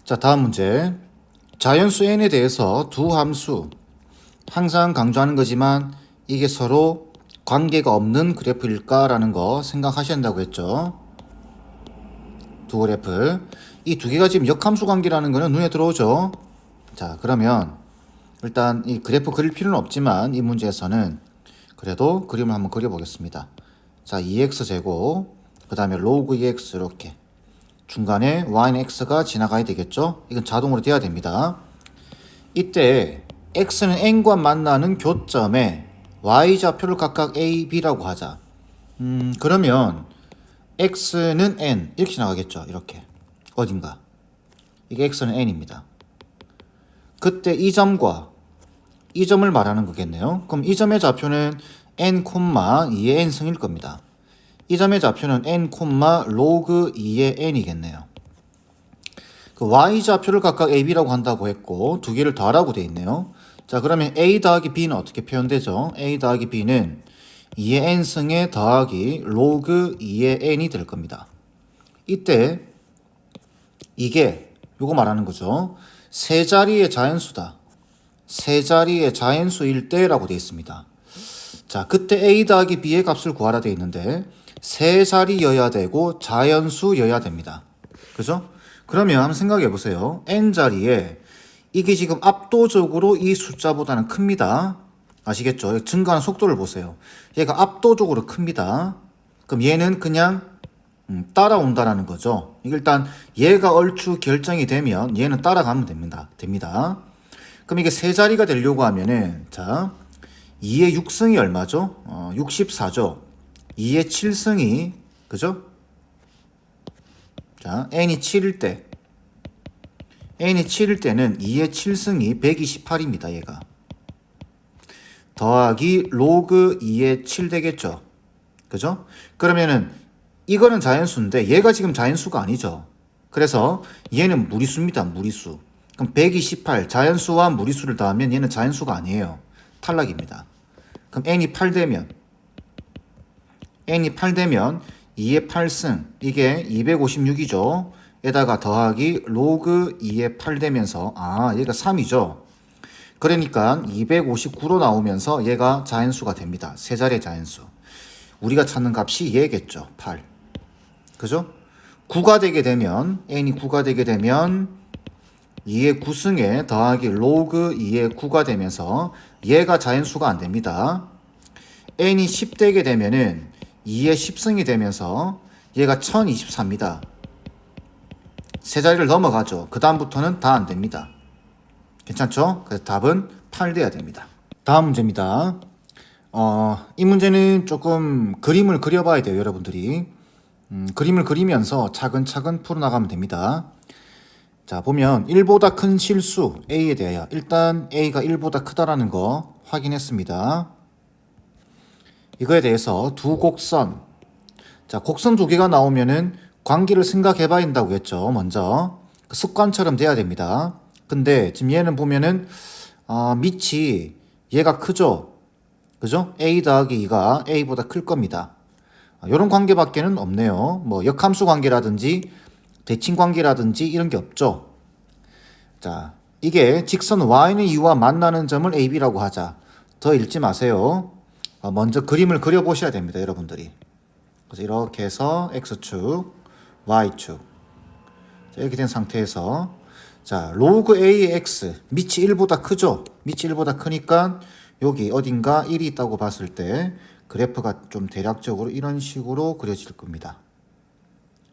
자, 다음 문제. 자연수 n에 대해서 두 함수, 항상 강조하는 거지만 이게 서로 관계가 없는 그래프일까라는 거 생각하셔야 한다고 했죠. 두 그래프. 이 두 개가 지금 역함수 관계라는 거는 눈에 들어오죠. 자, 그러면 일단 이 그래프 그릴 필요는 없지만 이 문제에서는 그래도 그림을 한번 그려보겠습니다. 자, 2x제곱, 그 다음에 로그 2x 이렇게. 중간에 y는 x가 지나가야 되겠죠? 이건 자동으로 돼야 됩니다. 이때 x는 n과 만나는 교점에 y좌표를 각각 a, b라고 하자. 그러면 x는 n 이렇게 지나가겠죠? 이렇게 어딘가. 이게 x는 n입니다. 그때 이 점과 이 점을 말하는 거겠네요. 그럼 이 점의 좌표는 n, 2의 n승일 겁니다. 이 점의 좌표는 n, 로그 2의 n이겠네요. 그 y좌표를 각각 ab라고 한다고 했고 두 개를 더하라고 돼 있네요. 자, 그러면 a 더하기 b는 어떻게 표현되죠? a 더하기 b는 2의 n승에 더하기 로그 2의 n이 될 겁니다. 이때 이게 요거 말하는 거죠. 세 자리의 자연수다. 세 자리의 자연수일 때라고 돼 있습니다. 자, 그때 a 더하기 b의 값을 구하라 돼 있는데 세 자리여야 되고 자연수여야 됩니다. 그죠? 그러면 한번 생각해 보세요. n자리에 이게 지금 압도적으로 이 숫자보다는 큽니다. 아시겠죠? 증가하는 속도를 보세요. 얘가 압도적으로 큽니다. 그럼 얘는 그냥 따라온다라는 거죠. 일단 얘가 얼추 결정이 되면 얘는 따라가면 됩니다. 그럼 이게 세 자리가 되려고 하면은 자, 2의 6승이 얼마죠? 64죠. 2의 7승이 그죠? 자, n이 7일 때 n이 7일 때는 2의 7승이 128입니다. 얘가 더하기 로그 2의 7 되겠죠. 그죠? 그러면은 이거는 자연수인데 얘가 지금 자연수가 아니죠. 그래서 얘는 무리수입니다. 무리수. 그럼 128 자연수와 무리수를 더하면 얘는 자연수가 아니에요. 탈락입니다. 그럼 n이 8 되면 2의 8승 이게 256이죠. 에다가 더하기 로그 2의 8 되면서 얘가 3이죠. 그러니까 259로 나오면서 얘가 자연수가 됩니다. 세 자리의 자연수. 우리가 찾는 값이 얘겠죠. 8. 그죠? 9가 되게 되면 n이 9가 되게 되면 2의 9승에 더하기 로그 2의 9가 되면서 얘가 자연수가 안 됩니다. n이 10 되게 되면은 2의 10승이 되면서 얘가 1024입니다. 세 자리를 넘어가죠. 그 다음부터는 다 안 됩니다. 괜찮죠? 그래서 답은 8 돼야 됩니다. 다음 문제입니다. 이 문제는 조금 그림을 그려봐야 돼요, 여러분들이. 그림을 그리면서 차근차근 풀어나가면 됩니다. 자, 보면 1보다 큰 실수 A에 대하여 일단 A가 1보다 크다라는 거 확인했습니다. 이거에 대해서 두 곡선. 자, 곡선 두 개가 나오면은 관계를 생각해 봐야 된다고 했죠. 먼저 습관처럼 돼야 됩니다. 근데 지금 얘는 보면은 밑이 얘가 크죠. 그죠? A 더하기 2가 A보다 클 겁니다. 이런 관계밖에는 없네요. 뭐 역함수 관계라든지 대칭 관계라든지 이런 게 없죠. 자, 이게 직선 y는 2와 만나는 점을 AB라고 하자. 더 읽지 마세요. 먼저 그림을 그려보셔야 됩니다, 여러분들이. 그래서 이렇게 해서 X축, Y축. 자, 이렇게 된 상태에서 자, 로그 A의 X, 밑이 1보다 크죠? 밑이 1보다 크니까 여기 어딘가 1이 있다고 봤을 때 그래프가 좀 대략적으로 이런 식으로 그려질 겁니다.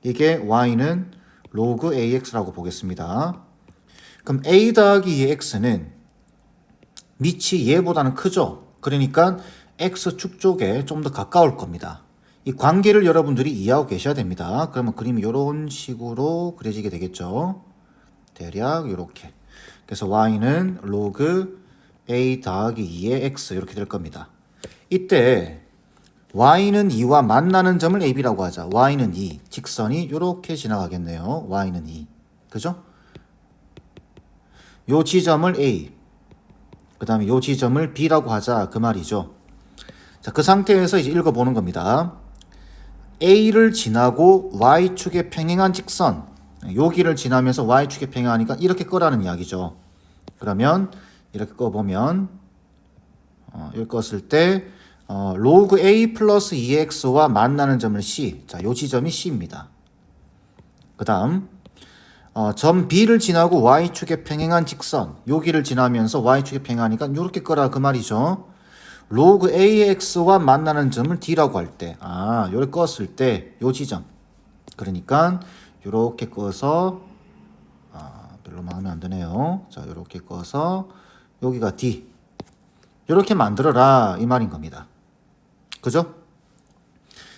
이게 Y는 로그 AX라고 보겠습니다. 그럼 A 더하기 2X는 밑이 얘보다는 크죠? 그러니까 X축 쪽에 좀 더 가까울 겁니다. 이 관계를 여러분들이 이해하고 계셔야 됩니다. 그러면 그림이 이런 식으로 그려지게 되겠죠. 대략 이렇게. 그래서 y는 로그 a 더하기 2의 x 이렇게 될 겁니다. 이때 y는 2와 만나는 점을 ab라고 하자. y는 2. 직선이 이렇게 지나가겠네요. y는 2. 그죠? 요 지점을 a. 그 다음에 요 지점을 b라고 하자. 그 말이죠. 자, 그 상태에서 이제 읽어보는 겁니다. A를 지나고 Y축에 평행한 직선 여기를 지나면서 y축에 평행하니까 이렇게 끄라는 이야기죠. 그러면 이렇게 꺼보면 이렇게 껐을 때 로그 a 플러스 2x와 만나는 점을 C. 자, 요 지점이 C입니다. 그 다음 점 B를 지나고 y축에 평행한 직선 여기를 지나면서 y축에 평행하니까 이렇게 끄라 그 말이죠. 로그 AX와 만나는 점을 D라고 할 때, 요렇게 껐을 때, 요 지점. 그러니까, 요렇게 꺼서, 별로 마음에 안 드네요. 자, 요렇게 꺼서, 여기가 D. 요렇게 만들어라. 이 말인 겁니다. 그죠?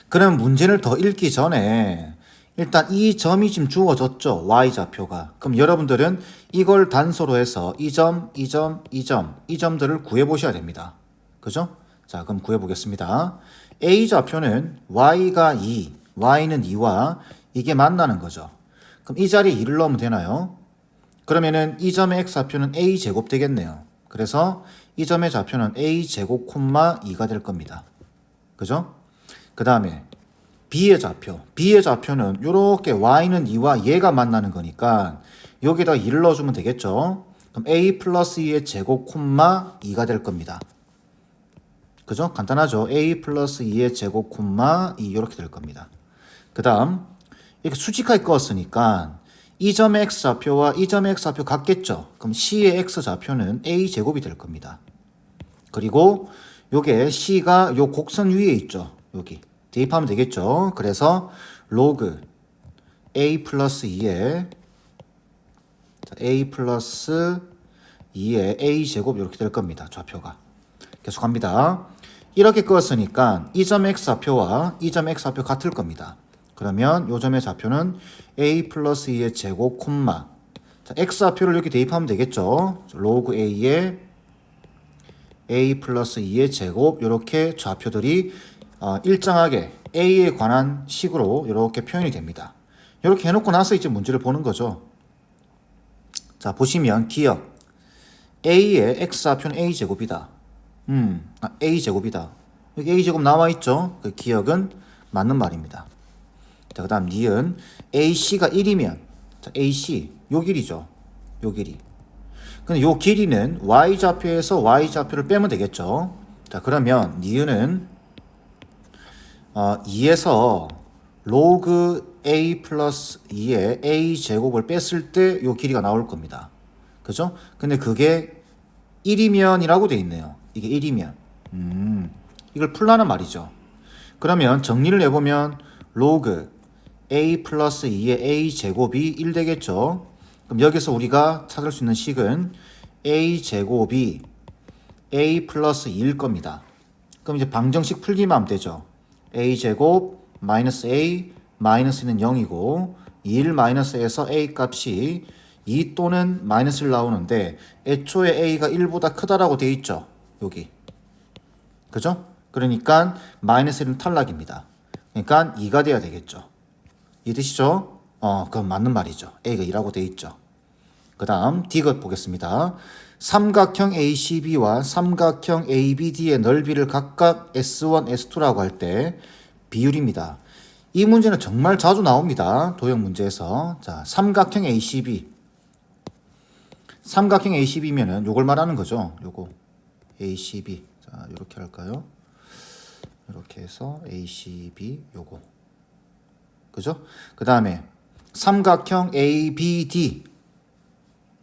그럼 문제를 더 읽기 전에, 일단 이 점이 지금 주어졌죠. Y좌표가. 그럼 여러분들은 이걸 단서로 해서 이 점, 이 점, 이 점, 이 점들을 구해보셔야 됩니다. 그죠? 자, 그럼 구해보겠습니다. A좌표는 Y가 2, Y는 2와 이게 만나는 거죠. 그럼 이 자리에 2를 넣으면 되나요? 그러면은 이 점의 X좌표는 A제곱 되겠네요. 그래서 이 점의 좌표는 A제곱 콤마 2가 될 겁니다. 그죠? 그 다음에 B의 좌표는 이렇게 Y는 2와 얘가 만나는 거니까 여기다 2를 넣어주면 되겠죠? 그럼 A 플러스 2의 제곱 콤마 2가 될 겁니다. 그죠? 간단하죠? A 플러스 2의 제곱 콤마 2 이렇게 될 겁니다. 그 다음 이렇게 수직하게 껐으니까 이 점의 X좌표와 이 점의 X좌표 같겠죠? 그럼 C의 X좌표는 A제곱이 될 겁니다. 그리고 요게 C가 요 곡선 위에 있죠? 여기 대입하면 되겠죠? 그래서 로그 A 플러스 2의 A 플러스 2의 A제곱 이렇게 될 겁니다. 좌표가. 계속합니다. 이렇게 끄었으니까 이 점 X좌표와 이 점 X좌표 같을 겁니다. 그러면 요 점의 좌표는 A 플러스 2의 제곱 콤마 자, X좌표를 이렇게 대입하면 되겠죠. 로그 A의 A 플러스 2의 제곱 이렇게 좌표들이 일정하게 A에 관한 식으로 이렇게 표현이 됩니다. 이렇게 해놓고 나서 이제 문제를 보는 거죠. 자, 보시면 기억 A의 X좌표는 A제곱이다. A제곱이다. 여기 A제곱 나와있죠? 그 기억은 맞는 말입니다. 자, 그 다음 니은 AC가 1이면 자, AC 요 길이죠. 요 길이. 근데 요 길이는 Y좌표에서 Y좌표를 빼면 되겠죠. 자, 그러면 니은은 2에서 로그 A 플러스 2의 A제곱을 뺐을 때 요 길이가 나올 겁니다. 그죠? 근데 그게 1이면이라고 돼 있네요. 이게 1이면. 이걸 풀라는 말이죠. 그러면 정리를 해보면 로그 A 플러스 2의 A제곱이 1 되겠죠. 그럼 여기서 우리가 찾을 수 있는 식은 A제곱이 A 플러스 2일 겁니다. 그럼 이제 방정식 풀기만 하면 되죠. A제곱 마이너스 A 마이너스는 0이고 1 마이너스에서 A 값이 2 또는 마이너스를 나오는데 애초에 A가 1보다 크다라고 돼 있죠. 여기. 그죠? 그러니까 마이너스 1은 탈락입니다. 그러니까 2가 돼야 되겠죠. 이해되시죠? 그건 맞는 말이죠. A가 2라고 돼 있죠. 그 다음 D것 보겠습니다. 삼각형 ACB와 삼각형 ABD의 넓이를 각각 S1, S2라고 할 때 비율입니다. 이 문제는 정말 자주 나옵니다. 도형 문제에서. 자, 삼각형 ACB. 삼각형 ACB면은 요걸 말하는 거죠. 요거. ACB. 자, 요렇게 할까요? 이렇게 해서 ACB 요거. 그죠? 그 다음에 삼각형 ABD.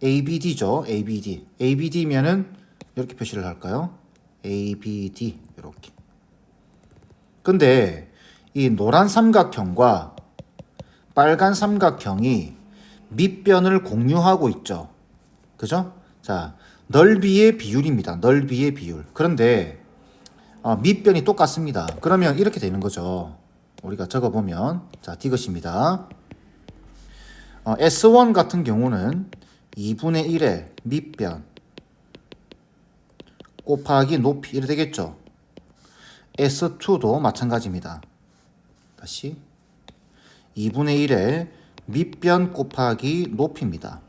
ABD죠. ABD. ABD면은 이렇게 표시를 할까요? ABD. 이렇게. 근데 이 노란 삼각형과 빨간 삼각형이 밑변을 공유하고 있죠. 그죠? 자, 넓이의 비율입니다. 넓이의 비율. 그런데 밑변이 똑같습니다. 그러면 이렇게 되는 거죠. 우리가 적어보면 자, D것입니다. S1 같은 경우는 2분의 1의 밑변 곱하기 높이 이래 되겠죠. S2도 마찬가지입니다. 다시 2분의 1의 밑변 곱하기 높이입니다.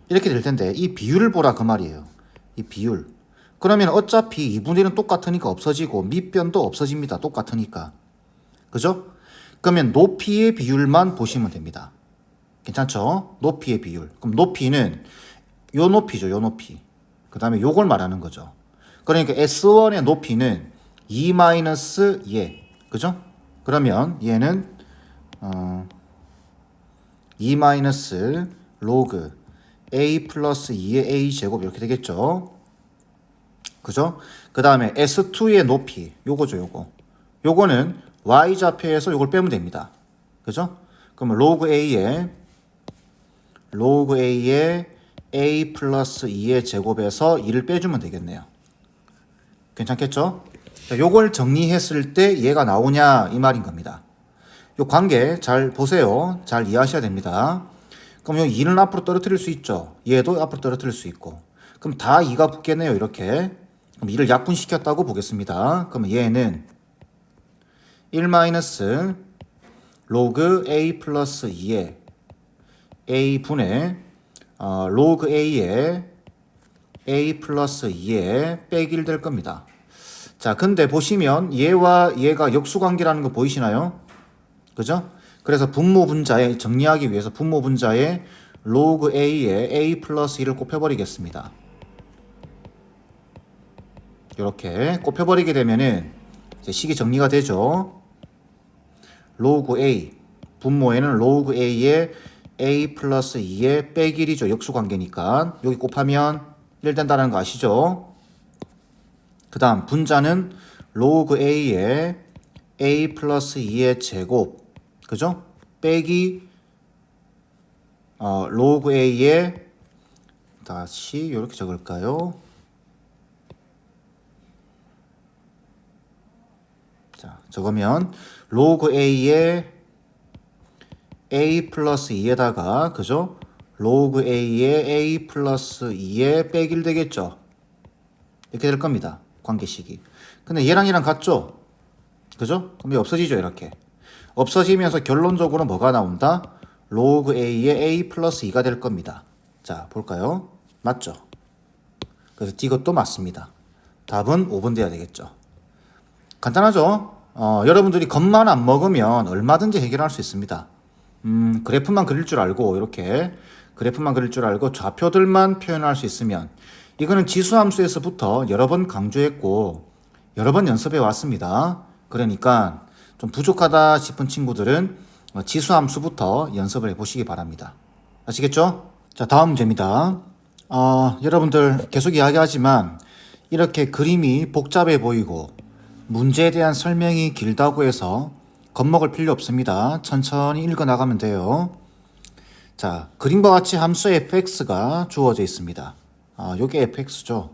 이렇게 될 텐데 이 비율을 보라 그 말이에요. 이 비율. 그러면 어차피 2분의 1은 똑같으니까 없어지고 밑변도 없어집니다. 똑같으니까. 그죠? 그러면 높이의 비율만 보시면 됩니다. 괜찮죠? 높이의 비율. 그럼 높이는 요 높이죠, 요 높이. 그 다음에 요걸 말하는 거죠. 그러니까 S1의 높이는 2-2. 그죠? 그러면 얘는 2 로그 a 플러스 2의 a 제곱 이렇게 되겠죠. 그죠? 그 다음에 S2의 높이 요거죠, 요거. 요거는 y좌표에서 요걸 빼면 됩니다. 그죠? 그러면 로그 a의 a 플러스 2의 제곱에서 2를 빼주면 되겠네요. 괜찮겠죠? 자, 요걸 정리했을 때 얘가 나오냐 이 말인 겁니다. 요 관계 잘 보세요. 잘 이해하셔야 됩니다. 그럼 요 2는 앞으로 떨어뜨릴 수 있죠. 얘도 앞으로 떨어뜨릴 수 있고. 그럼 다 2가 붙겠네요. 이렇게. 그럼 2를 약분시켰다고 보겠습니다. 그러면 얘는 1 로그 a 플러스 2의 a 분의 로그 a의 a 플러스 2의 빼기 1 될 겁니다. 자, 근데 보시면 얘와 얘가 역수관계라는 거 보이시나요? 그죠? 그래서 분모 분자에 정리하기 위해서 분모 분자에 로그 a에 a 플러스 2를 곱해버리겠습니다. 이렇게 곱해버리게 되면은 이제 식이 정리가 되죠. 로그 a 분모에는 로그 a에 a 플러스 2의 빼기 1이죠. 역수관계니까 여기 곱하면 1 된다는 거 아시죠? 그 다음 분자는 로그 a에 a 플러스 2의 제곱 그죠? 빼기 로그 a에 다시 이렇게 적을까요? 자, 적으면 로그 a에 a 플러스 2에다가 그죠? 로그 a에 a 플러스 2에 빼기 1 되겠죠? 이렇게 될 겁니다. 관계식이. 근데 얘랑 같죠? 그죠? 그럼 이게 없어지죠, 이렇게. 없어지면서 결론적으로 뭐가 나온다? 로그 a의 a 플러스 2가 될 겁니다. 자, 볼까요? 맞죠? 그래서 이것도 맞습니다. 답은 5번 돼야 되겠죠. 간단하죠? 여러분들이 겁만 안 먹으면 얼마든지 해결할 수 있습니다. 그래프만 그릴 줄 알고 이렇게 그래프만 그릴 줄 알고 좌표들만 표현할 수 있으면 이거는 지수함수에서부터 여러 번 강조했고 여러 번 연습해 왔습니다. 그러니까 좀 부족하다 싶은 친구들은 지수함수부터 연습을 해보시기 바랍니다. 아시겠죠? 자, 다음 문제입니다. 여러분들 계속 이야기하지만 이렇게 그림이 복잡해 보이고 문제에 대한 설명이 길다고 해서 겁먹을 필요 없습니다. 천천히 읽어 나가면 돼요. 자, 그림과 같이 함수 fx가 주어져 있습니다. 요게 fx죠.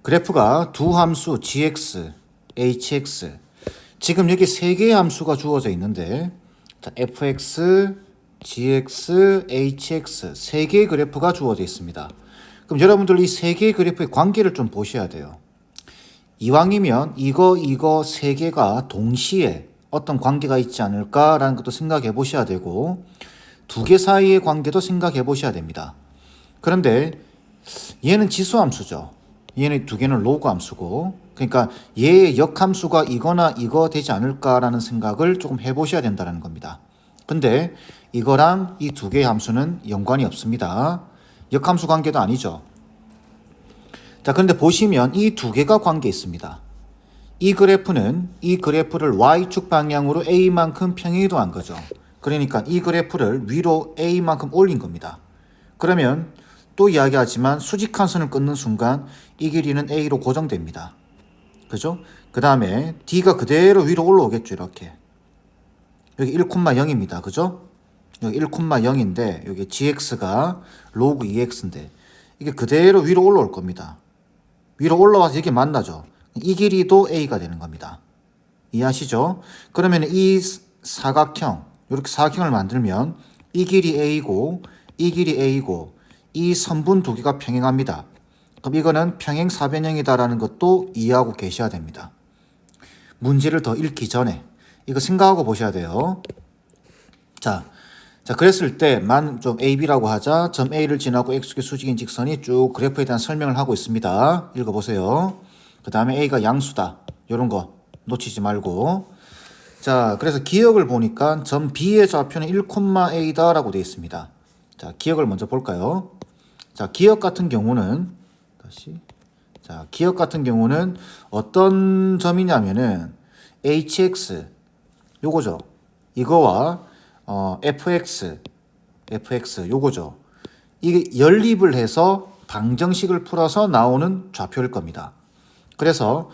그래프가 두 함수 gx, hx. 지금 여기 세 개의 함수가 주어져 있는데 자, fx, gx, hx 세 개의 그래프가 주어져 있습니다. 그럼 여러분들 이 세 개의 그래프의 관계를 좀 보셔야 돼요. 이왕이면 이거 세 개가 동시에 어떤 관계가 있지 않을까라는 것도 생각해 보셔야 되고 두 개 사이의 관계도 생각해 보셔야 됩니다. 그런데 얘는 지수함수죠. 얘는 두 개는 로그 함수고 그러니까 얘의 역함수가 이거나 이거 되지 않을까라는 생각을 조금 해보셔야 된다는 겁니다. 근데 이거랑 이 두 개의 함수는 연관이 없습니다. 역함수 관계도 아니죠. 자, 그런데 보시면 이 두 개가 관계 있습니다. 이 그래프는 이 그래프를 y축 방향으로 a만큼 평행이동한 거죠. 그러니까 이 그래프를 위로 a만큼 올린 겁니다. 그러면 또 이야기하지만 수직한 선을 끊는 순간 이 길이는 a로 고정됩니다. 그죠? 그 다음에 d가 그대로 위로 올라오겠죠. 이렇게 여기 1,0입니다. 그죠? 여기 1,0인데 여기 gx가 로그 2x인데 이게 그대로 위로 올라올 겁니다. 위로 올라와서 이렇게 만나죠. 이 길이도 a가 되는 겁니다. 이해하시죠? 그러면 이 사각형 이렇게 사각형을 만들면 이 길이 a고 이 길이 a고 이 선분 두 개가 평행합니다. 그럼 이거는 평행 사변형이다라는 것도 이해하고 계셔야 됩니다. 문제를 더 읽기 전에 이거 생각하고 보셔야 돼요. 자, 그랬을 때만 좀 AB라고 하자. 점 A를 지나고 X축의 수직인 직선이 쭉 그래프에 대한 설명을 하고 있습니다. 읽어보세요. 그 다음에 A가 양수다. 이런 거 놓치지 말고. 자, 그래서 기역을 보니까 점 B의 좌표는 1,A다 라고 되어 있습니다. 자, 기역을 먼저 볼까요? 자, 기역 같은 경우는 기역 같은 경우는 어떤 점이냐면은 hx 요거죠. 이거와 fx 요거죠. 이게 연립을 해서 방정식을 풀어서 나오는 좌표일 겁니다. 그래서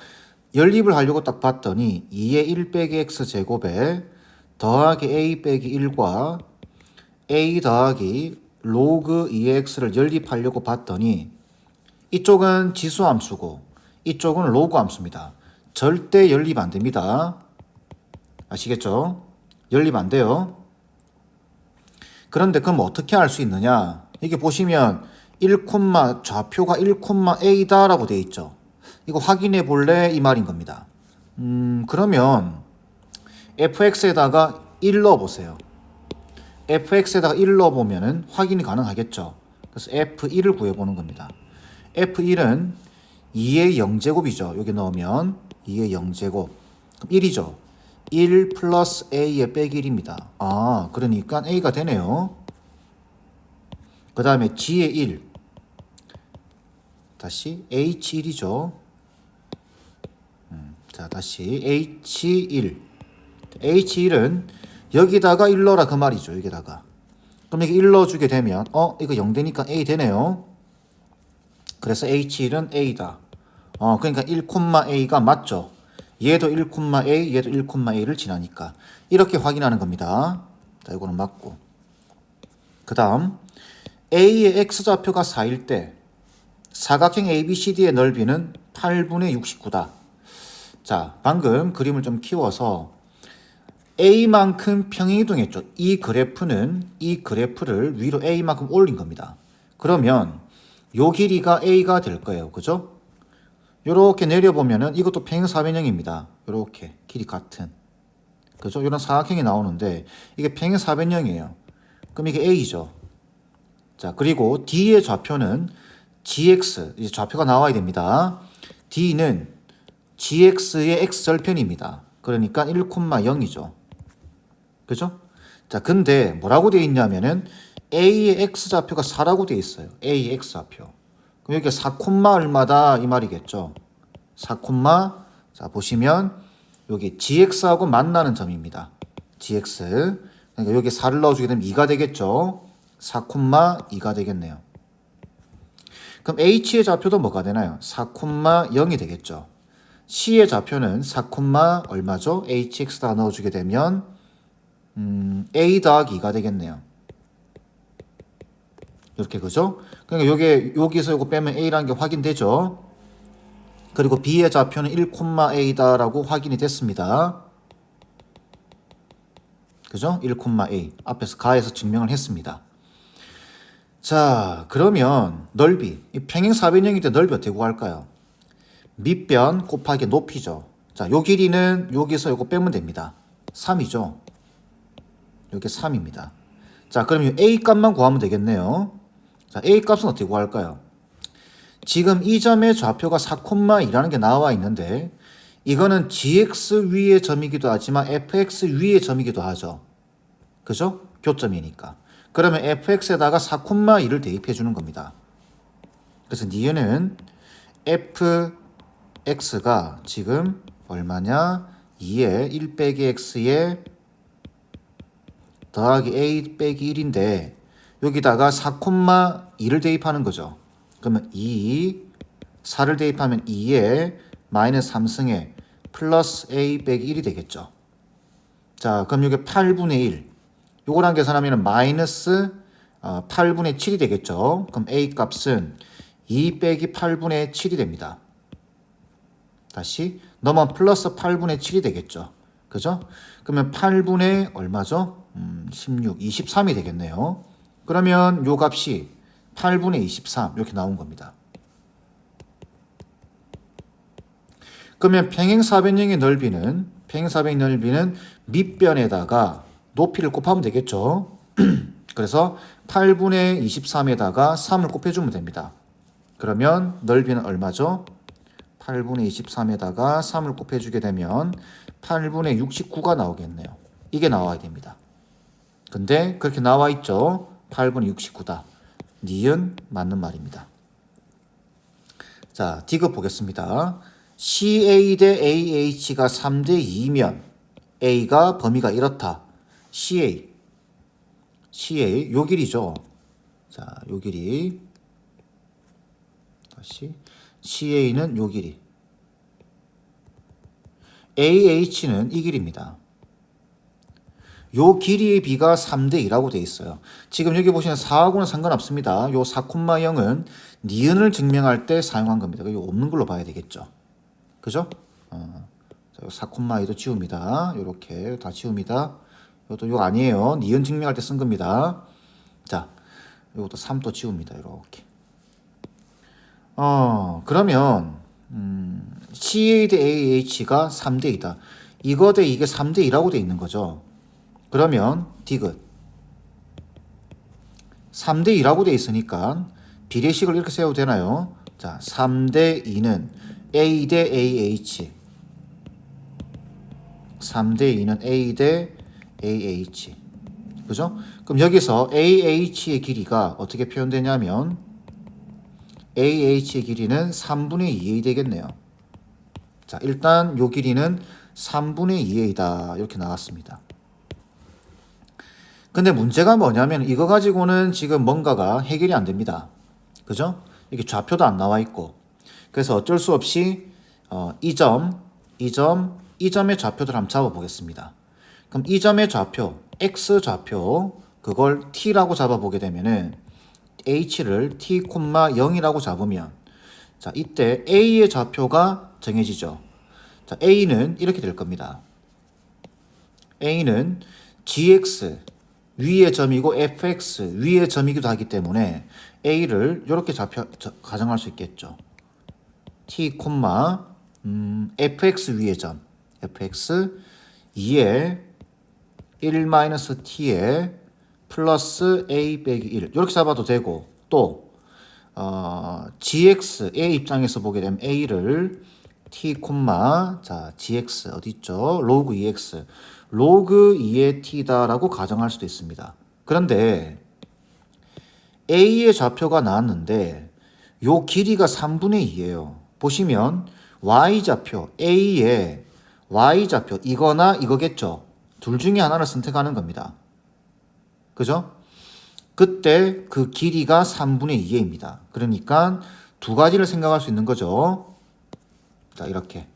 연립을 하려고 딱 봤더니 2의 1 빼기 x 제곱에 더하기 a 빼기 1과 a 더하기 로그 2의 x를 연립하려고 봤더니 이쪽은 지수 함수고 이쪽은 로그 함수입니다. 절대 연립 안 됩니다. 아시겠죠? 연립 안 돼요. 그런데 그럼 어떻게 알 수 있느냐? 이게 보시면 1, 좌표가 1,A다 라고 되어 있죠. 이거 확인해 볼래? 이 말인 겁니다. 그러면 fx에다가 1 넣어보세요. fx에다가 1 넣어보면은 확인이 가능하겠죠. 그래서 f1을 구해보는 겁니다. f1은 2의 0제곱이죠. 여기 넣으면 2의 0제곱. 그럼 1이죠. 1 플러스 a의 빼기 1입니다. 아, 그러니까 a가 되네요. 그 다음에 g의 1. 다시 h1이죠. 자, 다시 h1. h1은 여기다가 1 넣어라 그 말이죠. 여기다가. 그럼 이게 1 넣어주게 되면 이거 0 되니까 a 되네요. 그래서 h1은 a다. 그러니까 1,a가 맞죠. 얘도 1,a, 얘도 1,a를 지나니까 이렇게 확인하는 겁니다. 자, 이거는 맞고. 그 다음 a의 x좌표가 4일 때 사각형 ABCD의 넓이는 8분의 69다. 자, 방금 그림을 좀 키워서 a만큼 평행이동했죠. 이 그래프를 위로 a만큼 올린 겁니다. 그러면 요 길이가 a가 될 거예요. 그죠? 요렇게 내려보면은 이것도 평행사변형입니다. 요렇게 길이 같은. 그죠? 이런 사각형이 나오는데 이게 평행사변형이에요. 그럼 이게 a죠. 자, 그리고 d의 좌표는 gx, 이제 좌표가 나와야 됩니다. d는 gx의 x절편입니다. 그러니까 1,0이죠. 그죠? 자, 근데 뭐라고 되어 있냐면은 a의 x좌표가 4라고 되어 있어요. a의 x좌표. 그럼 여기가 4, 얼마다 이 말이겠죠. 4, 자, 보시면 여기 gx하고 만나는 점입니다. gx. 그러니까 여기 4를 넣어주게 되면 2가 되겠죠. 4, 2가 되겠네요. 그럼 h의 좌표도 뭐가 되나요? 4, 0이 되겠죠. c의 좌표는 4, 얼마죠? hx다 넣어주게 되면 a 더하기 2가 되겠네요. 이렇게 그죠? 그러니까 여기서 이거 빼면 a라는 게 확인되죠. 그리고 b의 좌표는 1,a다라고 확인이 됐습니다. 그죠? 1,a. 앞에서 가해서 증명을 했습니다. 자, 그러면 넓이. 평행사변형인데 넓이 어떻게 구할까요? 밑변 곱하기 높이죠. 자, 요 길이는 여기서 요거 빼면 됩니다. 3이죠. 여기 3입니다. 자, 그럼 이 a 값만 구하면 되겠네요. 자, a 값은 어떻게 구할까요? 지금 이 점의 좌표가 4,2라는 게 나와 있는데 이거는 gx 위의 점이기도 하지만 fx 위의 점이기도 하죠. 그죠? 교점이니까. 그러면 fx에다가 4,2를 대입해 주는 겁니다. 그래서 니은은 fx가 지금 얼마냐? 2의 1 빼기 x에 더하기 a 빼기 1인데 여기다가 4,2를 대입하는 거죠. 그러면 4를 대입하면 2에 마이너스 3승에 플러스 a 빼기 1이 되겠죠. 자, 그럼 이게 8분의 1. 요거랑 계산하면 마이너스 8분의 7이 되겠죠. 그럼 a 값은 2 빼기 8분의 7이 됩니다. 다시 넘어면 플러스 8분의 7이 되겠죠. 그죠? 그러면 8분의 얼마죠? 16, 23이 되겠네요. 그러면 요 값이 8분의 23 이렇게 나온 겁니다. 그러면 평행사변형의 넓이는 밑변에다가 높이를 곱하면 되겠죠. 그래서 8분의 23에다가 3을 곱해주면 됩니다. 그러면 넓이는 얼마죠? 8분의 23에다가 3을 곱해주게 되면 8분의 69가 나오겠네요. 이게 나와야 됩니다. 근데 그렇게 나와 있죠. 8분의 69다. 니은 맞는 말입니다. 자, 디귿 보겠습니다. CA 대 AH가 3대 2면 A가 범위가 이렇다. CA 요 길이죠. 자, 요 길이 다시 CA는 요 길이 AH는 이 길입니다. 요 길이의 비가 3대 2라고 되어 있어요. 지금 여기 보시는 4하고는 상관없습니다. 요 4,0은 니은을 증명할 때 사용한 겁니다. 이거 없는 걸로 봐야 되겠죠. 그죠? 자, 4,2도 지웁니다. 요렇게 다 지웁니다. 이것도 요 아니에요. 니은 증명할 때 쓴 겁니다. 자, 요것도 3도 지웁니다. 요렇게. 그러면 CA 대 AH가 3대 2다. 이거 대 이게 3대 2라고 돼 있는 거죠. 그러면 디귿 3대 2라고 돼 있으니까 비례식을 이렇게 세워도 되나요? 자, 3대 2는 A 대 AH 3대 2는 A 대 AH 그죠? 그럼 여기서 AH의 길이가 어떻게 표현되냐면 AH의 길이는 3분의 2A 되겠네요. 자, 일단 요 길이는 3분의 2A다 이렇게 나왔습니다. 근데 문제가 뭐냐면 이거 가지고는 지금 뭔가가 해결이 안 됩니다. 그죠? 이게 좌표도 안 나와 있고. 그래서 어쩔 수 없이 이 점의 좌표들 한번 잡아 보겠습니다. 그럼 이 점의 좌표, x 좌표 그걸 t라고 잡아 보게 되면은 h를 t, 0이라고 잡으면 자, 이때 a의 좌표가 정해지죠. 자, a는 이렇게 될 겁니다. a는 gx 위의 점이고 fx 위의 점이기도 하기 때문에 a를 이렇게 가정할 수 있겠죠. t, fx 위의 점 fx 2에 1-t에 플러스 a 빼기 1 이렇게 잡아도 되고 또 gx a 입장에서 보게 되면 a를 t, 자 gx 어디 있죠? 로그 2x 로그 2의 t다라고 가정할 수도 있습니다. 그런데 a의 좌표가 나왔는데 요 길이가 3분의 2예요. 보시면 y좌표 a의 y좌표 이거나 이거겠죠. 둘 중에 하나를 선택하는 겁니다. 그죠? 그때 그 길이가 3분의 2입니다. 그러니까 두 가지를 생각할 수 있는 거죠. 자, 이렇게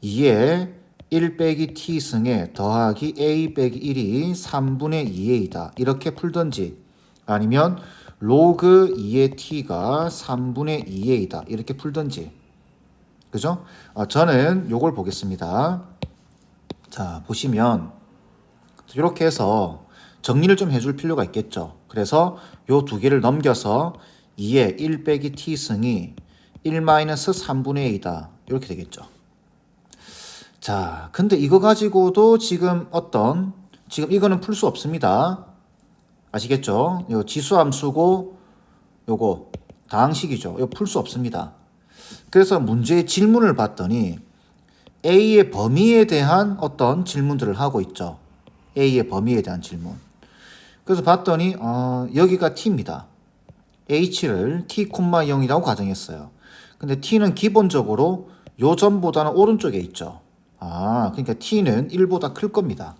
2에 1 빼기 t 승에 더하기 a 빼기 1이 3분의 2a이다. 이렇게 풀던지 아니면 로그 2의 t가 3분의 2a이다. 이렇게 풀던지. 그죠? 저는 요걸 보겠습니다. 자, 보시면 이렇게 해서 정리를 좀 해줄 필요가 있겠죠. 그래서 요 두 개를 넘겨서 2의 1 빼기 t 승이 1-3분의 a이다. 이렇게 되겠죠. 자, 근데 이거 가지고도 지금 지금 이거는 풀 수 없습니다. 아시겠죠? 요 지수함수고 요거 다항식이죠. 이거 풀 수 없습니다. 그래서 문제의 질문을 봤더니 A의 범위에 대한 어떤 질문들을 하고 있죠. A의 범위에 대한 질문. 그래서 봤더니 여기가 T입니다. H를 T, 0이라고 가정했어요. 근데 T는 기본적으로 요 점보다는 오른쪽에 있죠. 그러니까 T는 1보다 클 겁니다.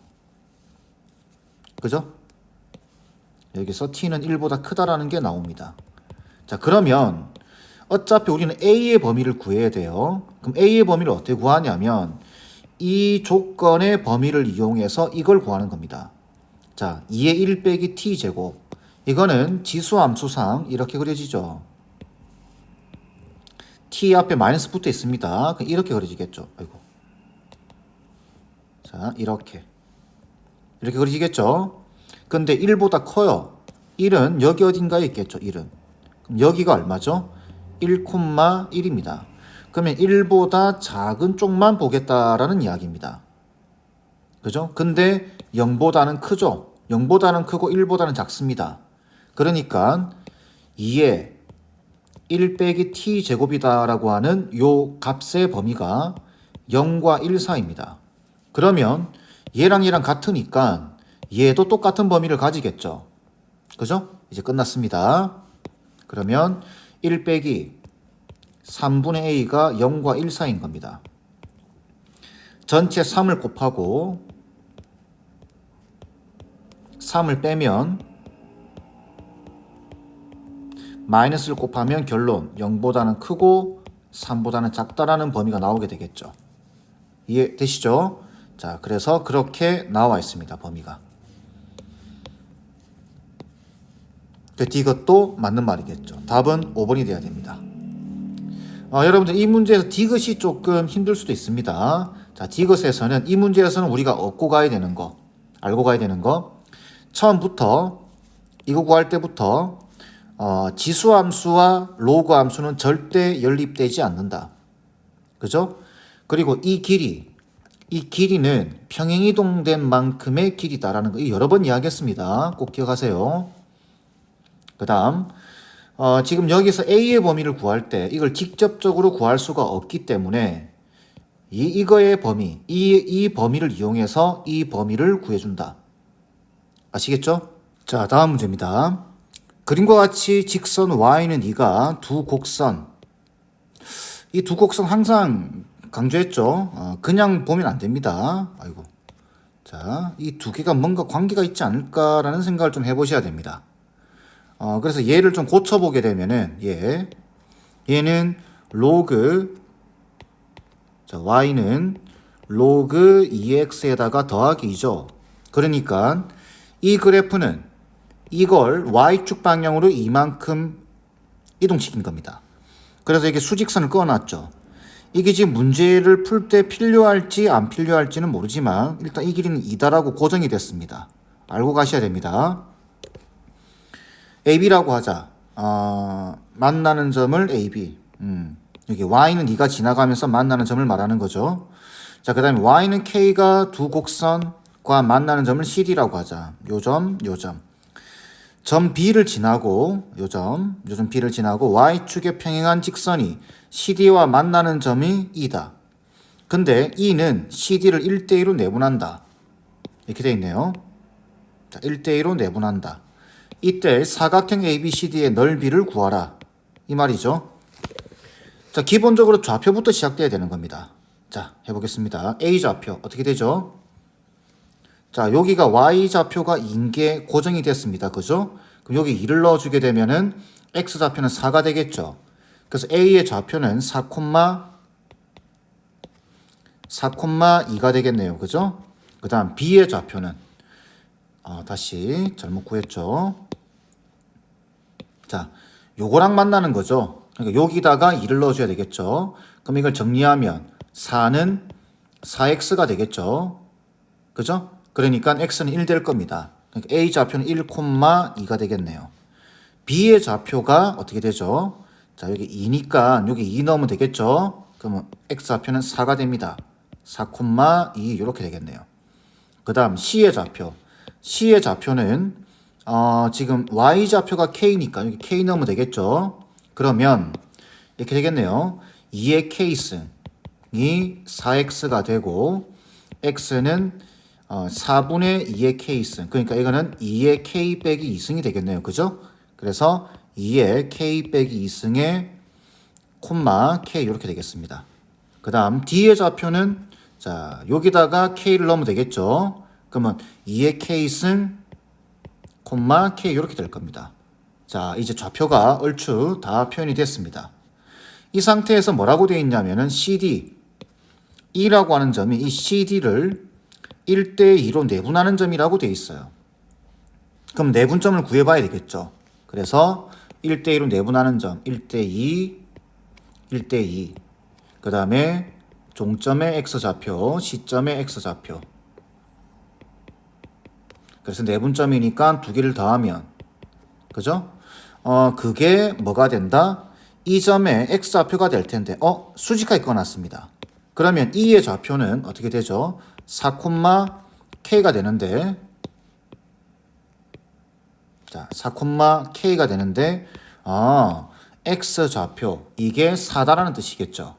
그죠? 여기서 T는 1보다 크다라는 게 나옵니다. 자, 그러면 어차피 우리는 A의 범위를 구해야 돼요. 그럼 A의 범위를 어떻게 구하냐면 이 조건의 범위를 이용해서 이걸 구하는 겁니다. 자, 2의 1 빼기 t 제곱. 이거는 지수함수상 이렇게 그려지죠. t 앞에 마이너스 붙어 있습니다. 이렇게 그려지겠죠. 아이고. 자, 이렇게 그려지겠죠. 근데 1보다 커요. 1은 여기 어딘가에 있겠죠. 1은. 그럼 여기가 얼마죠? 1,1입니다. 그러면 1보다 작은 쪽만 보겠다라는 이야기입니다. 그죠? 근데 0보다는 크죠? 0보다는 크고 1보다는 작습니다. 그러니까 2에 1 빼기 t 제곱이다라고 하는 요 값의 범위가 0과 1 사이입니다. 그러면 얘랑 얘랑 같으니까 얘도 똑같은 범위를 가지겠죠. 그죠? 이제 끝났습니다. 그러면 1 빼기 3분의 a가 0과 1 사이인 겁니다. 전체 3을 곱하고 3을 빼면 마이너스를 곱하면 결론 0보다는 크고 3보다는 작다라는 범위가 나오게 되겠죠. 이해되시죠? 자, 그래서 그렇게 나와 있습니다. 범위가. 디귿도 맞는 말이겠죠. 답은 5번이 돼야 됩니다. 여러분들 이 문제에서 디귿이 조금 힘들 수도 있습니다. 자, 디귿에서는 이 문제에서는 우리가 얻고 가야 되는 거, 알고 가야 되는 거. 처음부터 이거 구할 때부터 지수함수와 로그 함수는 절대 연립되지 않는다. 그죠? 그리고 이 길이는 평행이동된 만큼의 길이다라는 거 여러 번 이야기했습니다. 꼭 기억하세요. 그 다음 지금 여기서 A의 범위를 구할 때 이걸 직접적으로 구할 수가 없기 때문에 이거의 범위, 이 범위를 이용해서 이 범위를 구해준다. 아시겠죠? 자, 다음 문제입니다. 그림과 같이 직선 Y는 2가 두 곡선, 이 두 곡선 항상 강조했죠. 그냥 보면 안 됩니다. 아이고. 자, 이 두 개가 뭔가 관계가 있지 않을까라는 생각을 좀 해보셔야 됩니다. 그래서 얘를 좀 고쳐보게 되면은, 얘는 로그, 자, y는 로그 2x에다가 더하기 2죠. 그러니까 이 그래프는 이걸 y축 방향으로 이만큼 이동시킨 겁니다. 그래서 이게 수직선을 그어놨죠. 이게 지금 문제를 풀 때 필요할지 안 필요할지는 모르지만 일단 이 길이는 2다라고 고정이 됐습니다. 알고 가셔야 됩니다. AB라고 하자. 만나는 점을 AB. 여기 Y는 2가 지나가면서 만나는 점을 말하는 거죠. 자, 그 다음에 Y는 K가 두 곡선과 만나는 점을 CD라고 하자. 요 점, 요 점. 점 B를 지나고, 요 점 B를 지나고 Y축에 평행한 직선이 CD와 만나는 점이 E다. 근데 E는 CD를 1대2로 내분한다. 이렇게 되어 있네요. 자, 1대2로 내분한다. 이때 사각형 ABCD의 넓이를 구하라. 이 말이죠. 자, 기본적으로 좌표부터 시작돼야 되는 겁니다. 자, 해보겠습니다. A좌표 어떻게 되죠? 자, 여기가 Y좌표가 2개 고정이 됐습니다. 그죠? 그럼 여기 2를 넣어주게 되면은 X좌표는 4가 되겠죠. 그래서 A의 좌표는 4,2가 되겠네요. 그죠? 그 다음 B의 좌표는 다시 잘못 구했죠. 자, 요거랑 만나는 거죠. 그러니까 여기다가 2를 넣어줘야 되겠죠. 그럼 이걸 정리하면 4는 4x가 되겠죠. 그죠? 그러니까 x는 1 될 겁니다. 그러니까 a 좌표는 1,2가 되겠네요. b의 좌표가 어떻게 되죠? 자, 여기 2니까 여기 2 넣으면 되겠죠. 그러면 x 좌표는 4가 됩니다. 4,2 이렇게 되겠네요. 그 다음 c의 좌표는 지금 y좌표가 k니까 여기 k 넣으면 되겠죠. 그러면 이렇게 되겠네요. 2의 k승이 4x가 되고 x는 4분의 2의 k승. 그러니까 이거는 2의 k 빼기 2승이 되겠네요. 그죠? 그래서 2의 k 빼기 2승의 콤마 k 이렇게 되겠습니다. 그 다음 d의 좌표는 자, 여기다가 k를 넣으면 되겠죠. 그러면 2의 k승 콤마 k 이렇게 될 겁니다. 자, 이제 좌표가 얼추 다 표현이 됐습니다. 이 상태에서 뭐라고 되어 있냐면은 CD, E라고 하는 점이 이 CD를 1대2로 내분하는 점이라고 되어 있어요. 그럼 내분점을 구해봐야 되겠죠. 그래서 1대2로 내분하는 점, 1대2, 1대2. 그 다음에 종점의 X좌표, C점의 X좌표. 그래서 내분점이니까 두 개를 더하면, 그죠? 그게 뭐가 된다? 이 점의 x좌표가 될 텐데, 수직하게 꺼놨습니다. 그러면 E의 좌표는 어떻게 되죠? 4,k가 되는데, 자, 4,k가 되는데, x좌표, 이게 4다라는 뜻이겠죠?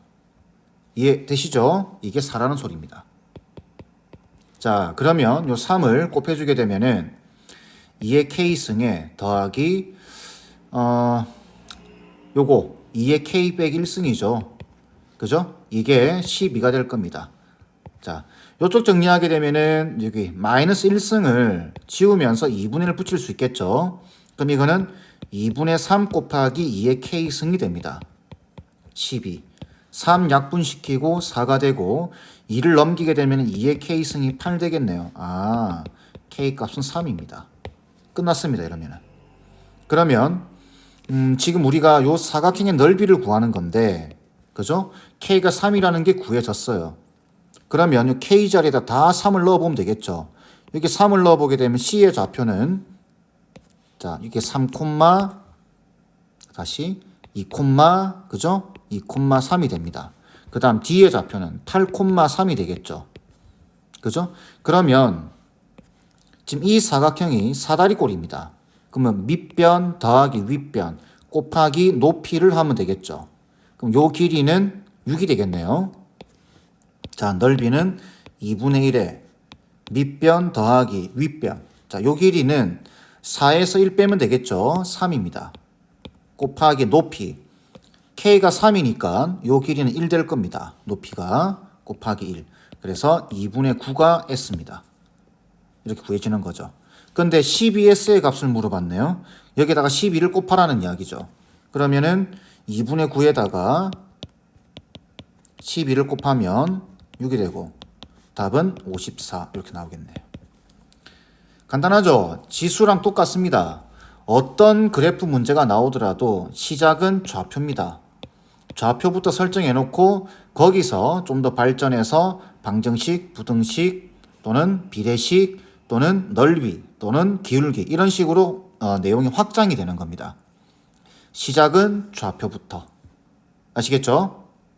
이해되시죠? 이게 4라는 소리입니다. 자, 그러면 요 3을 곱해주게 되면은 2의 K승에 더하기 요거 2의 K 빼기 1승이죠. 그죠? 이게 12가 될 겁니다. 자, 요쪽 정리하게 되면은 여기 마이너스 1승을 지우면서 2분의 1을 붙일 수 있겠죠. 그럼 이거는 2분의 3 곱하기 2의 K승이 됩니다. 12. 3 약분시키고 4가 되고 2를 넘기게 되면 2의 K승이 8 되겠네요. 아, K값은 3입니다. 끝났습니다. 이러면은. 그러면 지금 우리가 요 사각형의 넓이를 구하는 건데 그죠? K가 3이라는 게 구해졌어요. 그러면 요 K 자리에다 다 3을 넣어보면 되겠죠. 이렇게 3을 넣어보게 되면 C의 좌표는 자 이게 3, 다시 2, 그죠? 2,3이 됩니다. 그 다음 D의 좌표는 8,3이 되겠죠. 그죠? 그러면 지금 이 사각형이 사다리꼴입니다. 그러면 밑변 더하기 윗변 곱하기 높이를 하면 되겠죠. 그럼 요 길이는 6이 되겠네요. 자, 넓이는 2분의 1에 밑변 더하기 윗변. 자, 요 길이는 4에서 1 빼면 되겠죠. 3입니다. 곱하기 높이. K가 3이니까 요 길이는 1 될 겁니다. 높이가 곱하기 1. 그래서 2분의 9가 S입니다. 이렇게 구해지는 거죠. 근데 12S의 값을 물어봤네요. 여기다가 12를 곱하라는 이야기죠. 그러면은 2분의 9에다가 12를 곱하면 6이 되고 답은 54 이렇게 나오겠네요. 간단하죠? 지수랑 똑같습니다. 어떤 그래프 문제가 나오더라도 시작은 좌표입니다. 좌표부터 설정해 놓고 거기서 좀 더 발전해서 방정식, 부등식 또는 비례식 또는 넓이 또는 기울기 이런 식으로 내용이 확장이 되는 겁니다. 시작은 좌표부터. 아시겠죠?